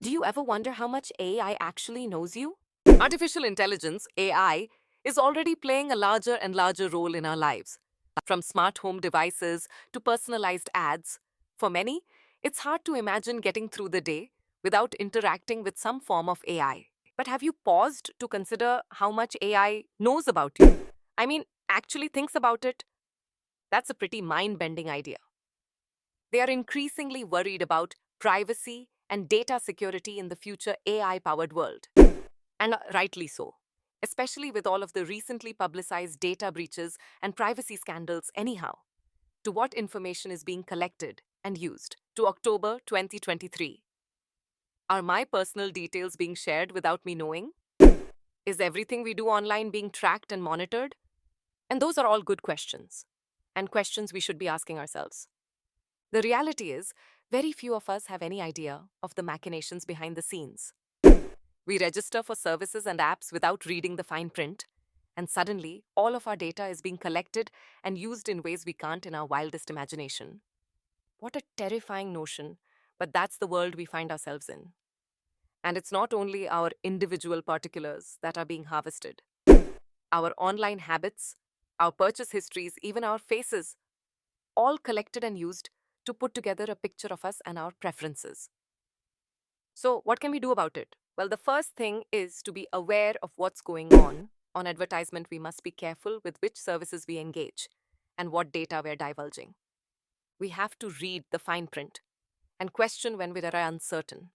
Do you ever wonder how much AI actually knows you? Artificial intelligence, AI, is already playing a larger and larger role in our lives. From smart home devices to personalized ads, for many, it's hard to imagine getting through the day without interacting with some form of AI. But have you paused to consider how much AI knows about you? I mean, actually thinks about it? That's a pretty mind bending idea. They are increasingly worried about privacy and data security in the future AI powered world. And rightly so, especially with all of the recently publicized data breaches and privacy scandals, anyhow. To what information is being collected and used? To October 2023. Are my personal details being shared without me knowing? Is everything we do online being tracked and monitored? And those are all good questions, and questions we should be asking ourselves. The reality is, very few of us have any idea of the machinations behind the scenes. We register for services and apps without reading the fine print, and suddenly all of our data is being collected and used in ways we can't in our wildest imagination. What a terrifying notion, but that's the world we find ourselves in. And it's not only our individual particulars that are being harvested. Our online habits, our purchase histories, even our faces, all collected and used to put together a picture of us and our preferences. So, what can we do about it? Well, the first thing is to be aware of what's going on. On advertisement, we must be careful with which services we engage and what data we're divulging. We have to read the fine print and question when we are uncertain.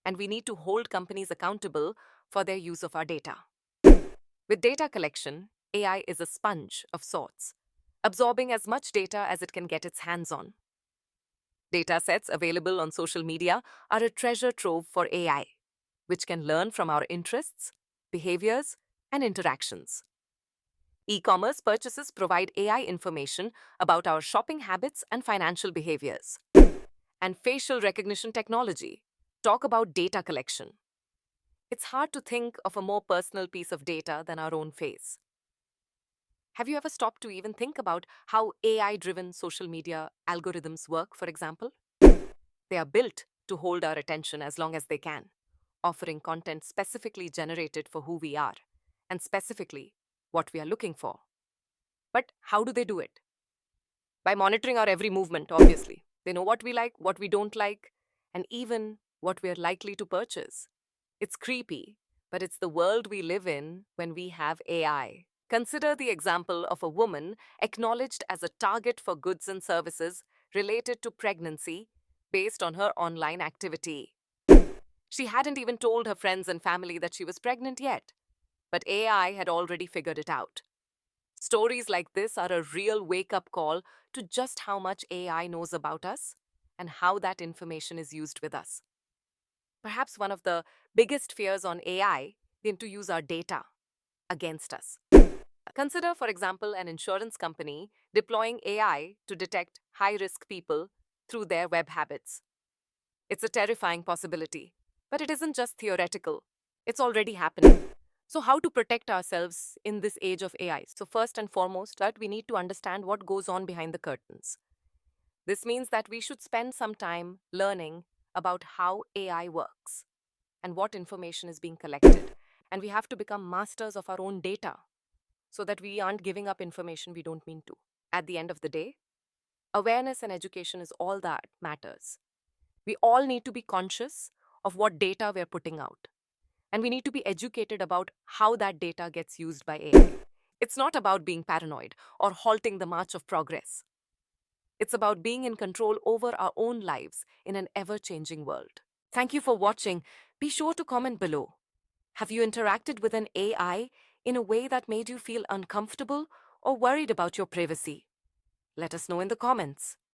And we need to hold companies accountable for their use of our data. With data collection, AI is a sponge of sorts, absorbing as much data as it can get its hands on. Data sets available on social media are a treasure trove for AI, which can learn from our interests, behaviors, and interactions. E-commerce purchases provide AI information about our shopping habits and financial behaviors. And facial recognition technology talk about data collection. It's hard to think of a more personal piece of data than our own face. Have you ever stopped to even think about how AI-driven social media algorithms work, for example? They are built to hold our attention as long as they can, offering content specifically generated for who we are and specifically what we are looking for. But how do they do it? By monitoring our every movement, obviously. They know what we like, what we don't like, and even what we are likely to purchase. It's creepy, but it's the world we live in when we have AI. Consider the example of a woman acknowledged as a target for goods and services related to pregnancy based on her online activity. She hadn't even told her friends and family that she was pregnant yet, but AI had already figured it out. Stories like this are a real wake-up call to just how much AI knows about us and how that information is used with us. Perhaps one of the biggest fears on AI is to use our data against us. Consider, for example, an insurance company deploying AI to detect high-risk people through their web habits. It's a terrifying possibility, but it isn't just theoretical. It's already happening. So, how to protect ourselves in this age of AI? So, first and foremost, that we need to understand what goes on behind the curtains. This means that we should spend some time learning about how AI works and what information is being collected. And we have to become masters of our own data so that we aren't giving up information we don't mean to. At the end of the day, awareness and education is all that matters. We all need to be conscious of what data we're putting out. And we need to be educated about how that data gets used by AI. It's not about being paranoid or halting the march of progress. It's about being in control over our own lives in an ever-changing world. Thank you for watching. Be sure to comment below. Have you interacted with an AI in a way that made you feel uncomfortable or worried about your privacy? Let us know in the comments.